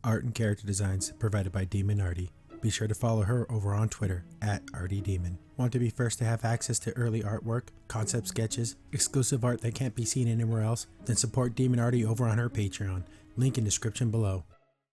art and character designs provided by Demon Artie. Be sure to follow her over on Twitter at ArtieDemon. Want to be first to have access to early artwork, concept sketches, exclusive art that can't be seen anywhere else? Then support Demon Artie over on her Patreon. Link in description below.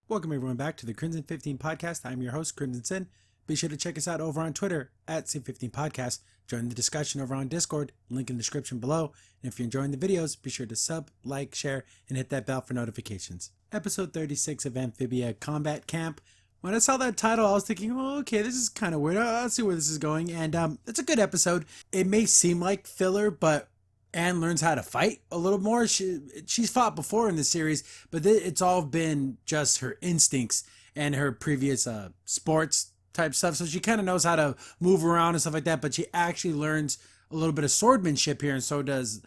Welcome everyone back to the Crimson 15 Podcast. I'm your host, Crimson Sin. Be sure to check us out over on Twitter at C15 Podcast. Join the discussion over on Discord, link in the description below. And if you're enjoying the videos, be sure to sub, like, share, and hit that bell for notifications. Episode 36 of Amphibia Combat Camp. When I saw that title, I was thinking, oh, okay, this is kind of weird. I'll see where this is going. And it's a good episode. It may seem like filler, but Anne learns how to fight a little more. She's fought before in the series, but it's all been just her instincts and her previous sports type stuff. So she kind of knows how to move around and stuff like that, but she actually learns a little bit of swordmanship here, and so does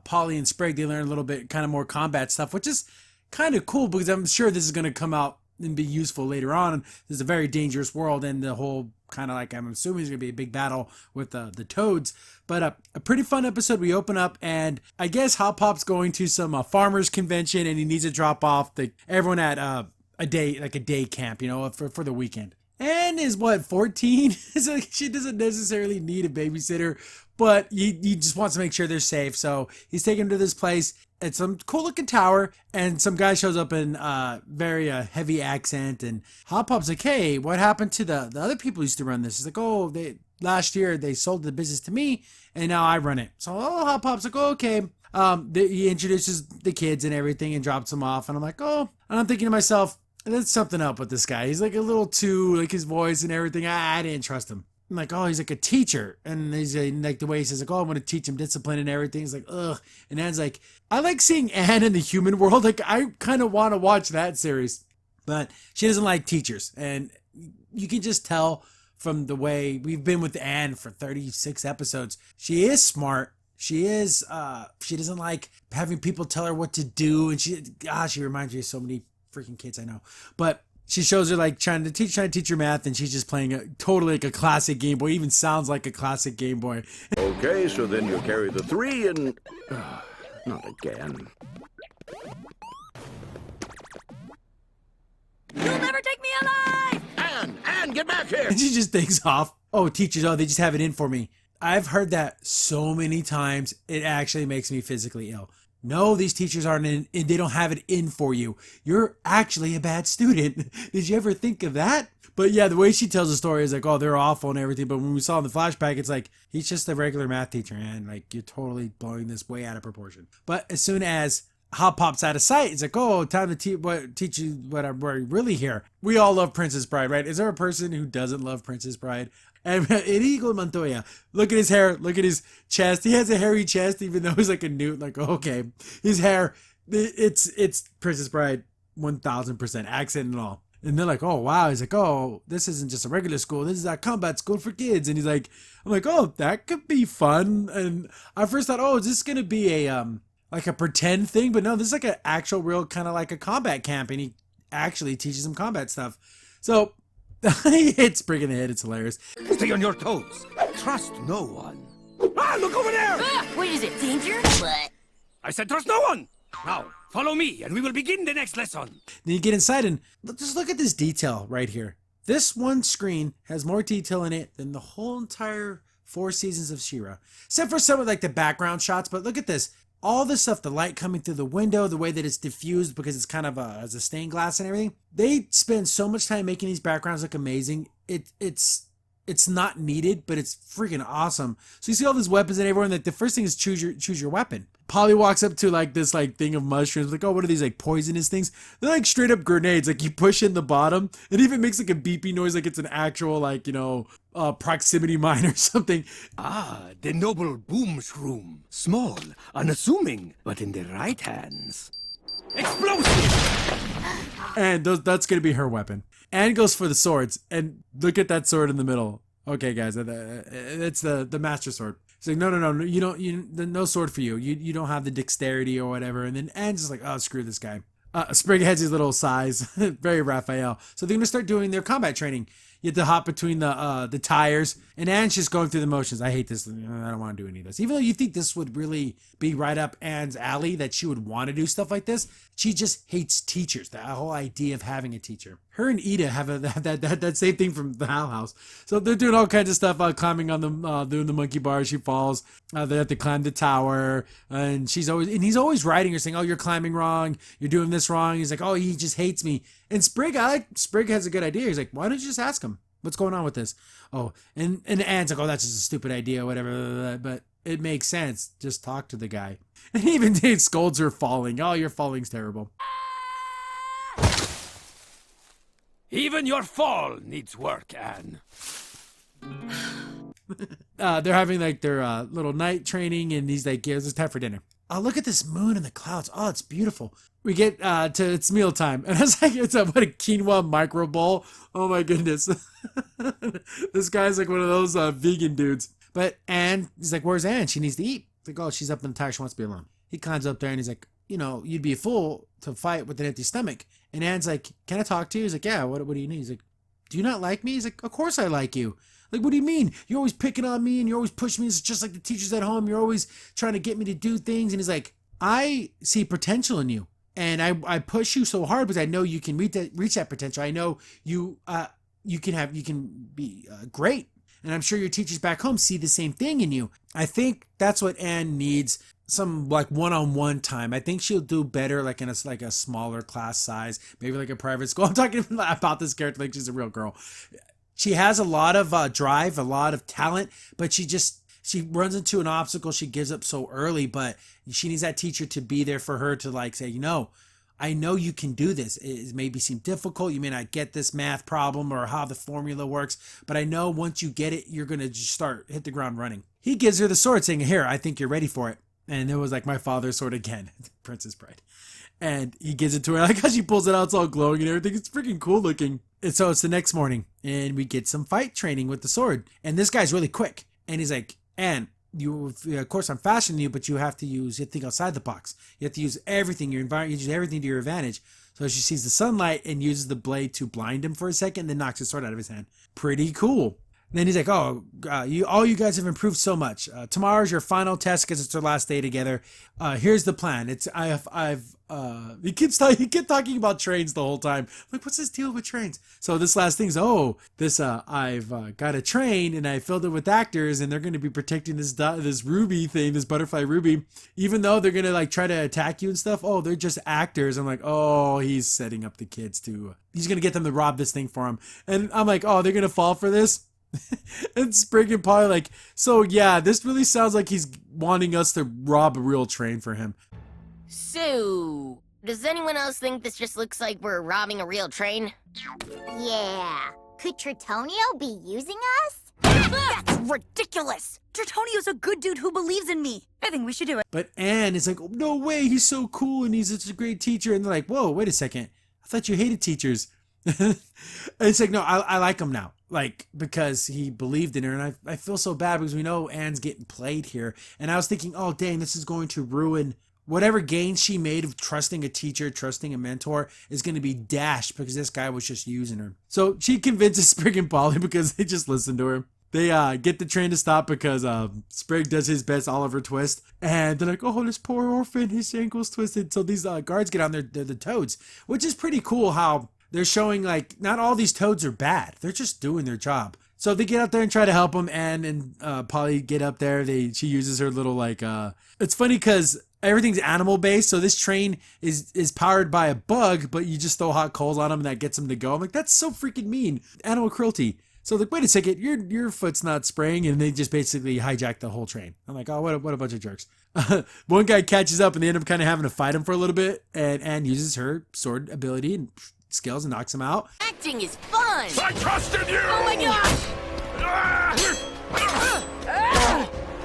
Polly and Sprig. They learn a little bit kind of more combat stuff, which is kind of cool because I'm sure this is going to come out and be useful later on. This is a very dangerous world, and the whole kind of like, I'm assuming it's going to be a big battle with the toads, but a pretty fun episode. We open up, and I guess Hop Pop's going to some farmers convention, and he needs to drop off everyone at a day camp, for the weekend. Anne is 14? So she doesn't necessarily need a babysitter, but he just wants to make sure they're safe. So he's taking them to this place. It's some cool looking tower, and some guy shows up in very heavy accent, and Hop Pop's like, hey, what happened to the other people who used to run this? He's like, oh, last year they sold the business to me, and now I run it. So Hop Pop's like, oh, okay. He introduces the kids and everything and drops them off, and I'm like, oh, and I'm thinking to myself, there's something up with this guy. He's like a little too, like his voice and everything. I didn't trust him. I'm like, oh, he's like a teacher. And he's like the way he says, like, oh, I'm going to teach him discipline and everything. He's like, ugh. And Anne's like, I like seeing Anne in the human world. Like, I kind of want to watch that series. But she doesn't like teachers. And you can just tell from the way we've been with Anne for 36 episodes. She is smart. She is, she doesn't like having people tell her what to do. And she reminds me of so many freaking kids I know. But she shows her like trying to teach her math, and she's just playing totally like a classic Game Boy. Even sounds like a classic Game Boy. Okay, so then you carry the 3 and not again. You'll never take me alive! Anne, get back here! And she just takes off. Oh, teachers, they just have it in for me. I've heard that so many times, it actually makes me physically ill. No, these teachers aren't in, they don't have it in for you. You're actually a bad student. Did you ever think of that? But yeah, the way she tells the story is like, oh, they're awful and everything. But when we saw in the flashback, it's like, he's just a regular math teacher, and like, you're totally blowing this way out of proportion. But as soon as Hop Pop's out of sight, it's like, oh, time to teach you what I'm really here. We all love Princess Bride, right? Is there a person who doesn't love Princess Bride? And Inigo Montoya, look at his hair, look at his chest. He has a hairy chest, even though he's like a newt. Like, okay, his hair, it's Princess Bride 1000%, accent and all. And they're like, oh, wow. He's like, oh, this isn't just a regular school. This is a combat school for kids. And he's like, I'm like, oh, that could be fun. And I first thought, oh, is this going to be like a pretend thing? But no, this is like an actual real kind of like a combat camp. And he actually teaches them combat stuff. So he hits Sprig in the head. It's hilarious. Stay on your toes. Trust no one. Ah, look over there! Wait, is it danger? What? I said trust no one! Now, follow me, and we will begin the next lesson. Then you get inside, and just look at this detail right here. This one screen has more detail in it than the whole entire 4 seasons of She-Ra. Except for some of like the background shots, but look at this. All this stuff, the light coming through the window, the way that it's diffused because it's kind of as a stained glass and everything. They spend so much time making these backgrounds look amazing. It's not needed, but it's freaking awesome. So you see all these weapons and everyone. Like the first thing is choose your weapon. Polly walks up to like this like thing of mushrooms. Like, oh, what are these like poisonous things? They're like straight up grenades. Like you push in the bottom, it even makes like a beeping noise, like it's an actual like proximity mine or something. Ah, the noble boom shroom. Small, unassuming, but in the right hands. Explosive! And that's gonna be her weapon. Anne goes for the swords, and look at that sword in the middle. Okay, guys, it's the master sword. It's like, no, no sword for you. You don't have the dexterity or whatever. And then Anne's just like, oh, screw this guy. Sprig has his little size, very Raphael. So they're gonna start doing their combat training. You have to hop between the tires, and Anne's just going through the motions. I hate this. I don't want to do any of this. Even though you think this would really be right up Anne's alley, that she would want to do stuff like this, she just hates teachers. That whole idea of having a teacher. Her and Ida have that same thing from the Hal House. So they're doing all kinds of stuff, climbing on the doing the monkey bar. She falls. They have to climb the tower, and he's always writing her saying, "Oh, you're climbing wrong. You're doing this wrong." He's like, "Oh, he just hates me." And Sprig has a good idea. He's like, "Why don't you just ask him what's going on with this?" Oh, and Anne's like, "Oh, that's just a stupid idea, whatever." But it makes sense. Just talk to the guy. And even Dave scolds her falling. "Oh, your falling's terrible." Even your fall needs work, Anne. They're having like their little night training, and he's like, "Yeah, it's time for dinner." "Oh, look at this moon and the clouds. Oh, it's beautiful." We get to it's mealtime, and I was like, what a quinoa micro bowl. Oh my goodness. This guy's like one of those vegan dudes. But Anne, he's like, "Where's Anne? She needs to eat." It's like, "Oh, she's up in the tower. She wants to be alone." He climbs up there and he's like, "You'd be a fool to fight with an empty stomach." And Anne's like, "Can I talk to you?" He's like, "Yeah, what do you need?" He's like, "Do you not like me?" He's like, "Of course I like you." Like, "What do you mean? You're always picking on me and you're always pushing me. It's just like the teachers at home. You're always trying to get me to do things." And he's like, "I see potential in you. And I push you so hard because I know you can reach that potential. I know you can be great. And I'm sure your teachers back home see the same thing in you." I think that's what Anne needs, some like one-on-one time. I think she'll do better like in a smaller class size, maybe like a private school. I'm talking about this character like she's a real girl. She has a lot of drive, a lot of talent, but she runs into an obstacle. She gives up so early, but she needs that teacher to be there for her to like say, "I know you can do this. It maybe seem difficult. You may not get this math problem or how the formula works, but I know once you get it, you're going to just hit the ground running." He gives her the sword saying, "Here, I think you're ready for it." And it was like my father's sword again, Princess Bride. And he gives it to her. I like how she pulls it out. It's all glowing and everything. It's freaking cool looking. And so it's the next morning and we get some fight training with the sword. And this guy's really quick. And he's like, "Anne, of course I'm faster than you, but you have to think outside the box. You have to use everything, your environment, you use everything to your advantage." So she sees the sunlight and uses the blade to blind him for a second, then knocks his sword out of his hand. Pretty cool. Then he's like, "Oh, all you guys have improved so much. Tomorrow's your final test because it's our last day together. Here's the plan. He kept talking about trains the whole time. I'm like, what's this deal with trains?" So this last thing's, I've got a train and I filled it with actors and they're going to be protecting this ruby thing, this butterfly ruby, even though they're going to like try to attack you and stuff. Oh, they're just actors. I'm like, oh, he's setting up the kids he's going to get them to rob this thing for him. And I'm like, oh, they're going to fall for this. And Sprig and Polly like, "So yeah, this really sounds like he's wanting us to rob a real train for him." So, does anyone else think this just looks like we're robbing a real train? Yeah. Could Tritonio be using us? That's ridiculous! Tritonio's a good dude who believes in me. I think we should do it. But Anne is like, "Oh, no way, he's so cool and he's such a great teacher." And they're like, "Whoa, wait a second. I thought you hated teachers." And it's like, "No, I like him now. Like, because he believed in her." And I feel so bad because we know Anne's getting played here. And I was thinking, oh, dang, this is going to ruin whatever gains she made of trusting a teacher, trusting a mentor is going to be dashed because this guy was just using her. So she convinces Sprig and Polly because they just listen to her. They get the train to stop because Sprig does his best Oliver Twist. And they're like, "Oh, this poor orphan, his ankle's twisted." So these guards get on the toads, which is pretty cool how they're showing like not all these toads are bad. They're just doing their job. So they get out there and try to help him. Anne and Polly get up there. She uses her little like it's funny because everything's animal based. So this train is powered by a bug, but you just throw hot coals on them and that gets them to go. I'm like, that's so freaking mean. Animal cruelty. So like, wait a second, your foot's not spraying, and they just basically hijack the whole train. I'm like, oh, what a bunch of jerks. One guy catches up and they end up kind of having to fight him for a little bit, and Anne uses her sword ability and skills and knocks him out. Acting is fun! I trusted you! Oh my gosh!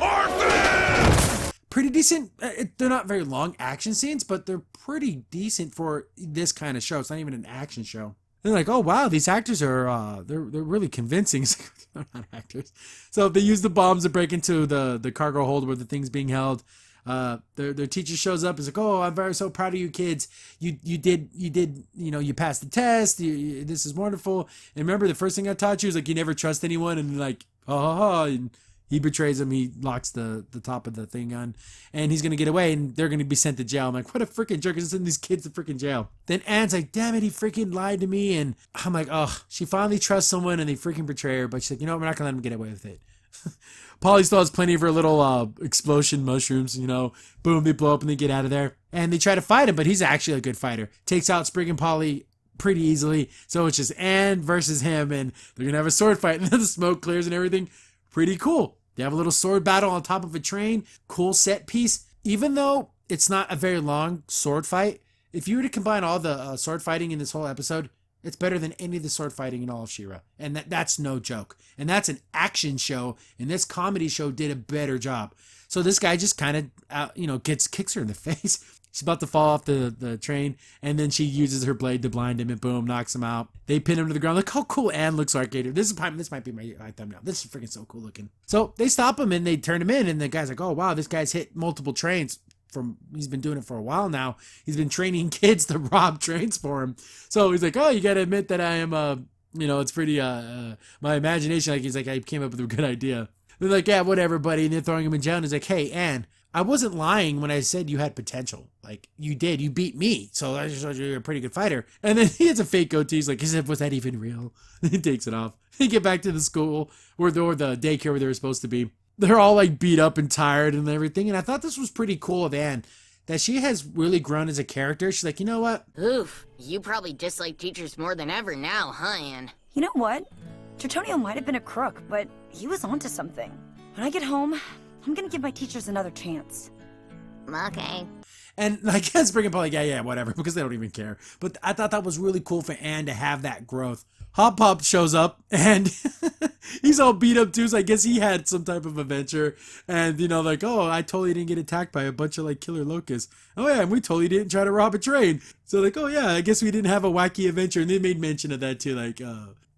Orphan! Pretty decent. They're not very long action scenes, but they're pretty decent for this kind of show. It's not even an action show. They're like, oh wow, these actors are they're really convincing. They're not actors. So they use the bombs to break into the cargo hold where the thing's being held. Their teacher shows up and is like, oh, I'm so proud of you kids. You did, you passed the test. This is wonderful. And remember, the first thing I taught you is like, you never trust anyone. And like, and he betrays him. He locks the top of the thing on, and he's going to get away, and they're going to be sent to jail. I'm like, what a freaking jerk is sending these kids to freaking jail. Then Anne's like, damn it, he freaking lied to me. And I'm like, oh, she finally trusts someone, and they freaking betray her. But she's like, you know what, we're not going to let him get away with it. Polly still has plenty of her little explosion mushrooms, boom, they blow up and they get out of there. And they try to fight him, but he's actually a good fighter. Takes out Sprig and Polly pretty easily. So it's just Anne versus him, and they're going to have a sword fight. And then the smoke clears and everything. Pretty cool. They have a little sword battle on top of a train. Cool set piece. Even though it's not a very long sword fight, if you were to combine all the sword fighting in this whole episode, it's better than any of the sword fighting in all of She-Ra. And that's no joke. And that's an action show. And this comedy show did a better job. So this guy just kind of, kicks her in the face. She's about to fall off the train, and then she uses her blade to blind him, and boom, knocks him out. They pin him to the ground. Look how cool Anne looks like. This might be my thumbnail. This is freaking so cool looking. So they stop him, and they turn him in, and the guy's like, oh, wow, this guy's hit multiple trains. He's been doing it for a while now. He's been training kids to rob trains for him. So he's like, oh, you got to admit that I am, it's pretty, my imagination, like, he's like, I came up with a good idea. They're like, yeah, whatever, buddy. And they're throwing him in jail, and he's like, hey, Anne, I wasn't lying when I said you had potential. Like, you did. You beat me. So I just showed you you're a pretty good fighter. And then he has a fake goatee. He's like, was that even real? He takes it off. They get back to the school or the daycare where they were supposed to be. They're all like beat up and tired and everything. And I thought this was pretty cool of Anne, that she has really grown as a character. She's like, you know what? Oof, you probably dislike teachers more than ever now, huh, Anne? You know what? Tritonio might have been a crook, but he was onto something. When I get home, I'm gonna give my teachers another chance. Okay. And I guess bring up like, yeah, whatever, because they don't even care. But I thought that was really cool for Anne to have that growth. Hop Pop shows up, and he's all beat up too, so I guess he had some type of adventure. And, like, oh, I totally didn't get attacked by a bunch of, like, killer locusts. Oh, yeah, and we totally didn't try to rob a train. So, like, oh, yeah, I guess we didn't have a wacky adventure. And they made mention of that, too, like,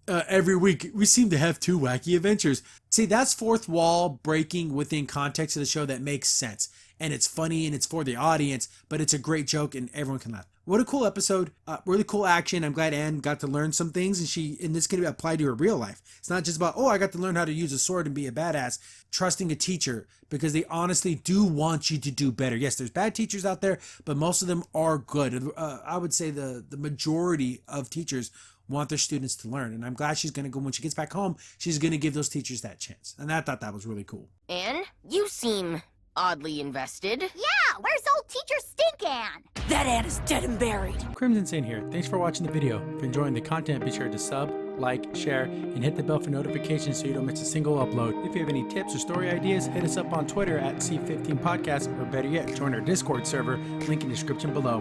every week we seem to have 2 wacky adventures. See, that's fourth wall breaking within context of the show that makes sense. And it's funny and it's for the audience, but it's a great joke and everyone can laugh. What a cool episode. Really cool action. I'm glad Anne got to learn some things, and this can be applied to her real life. It's not just about, oh, I got to learn how to use a sword and be a badass. Trusting a teacher, because they honestly do want you to do better. Yes, there's bad teachers out there, but most of them are good. I would say the majority of teachers want their students to learn. And I'm glad she's going to go, when she gets back home, she's going to give those teachers that chance. And I thought that was really cool. Anne, you seem oddly invested. Yeah, where's old teacher Stink Ann? That Anne is dead and buried. Crimson Saint here. Thanks for watching the video. If you're enjoying the content, be sure to sub, like, share, and hit the bell for notifications so you don't miss a single upload. If you have any tips or story ideas, hit us up on Twitter at C15Podcast, or better yet, join our Discord server, link in the description below.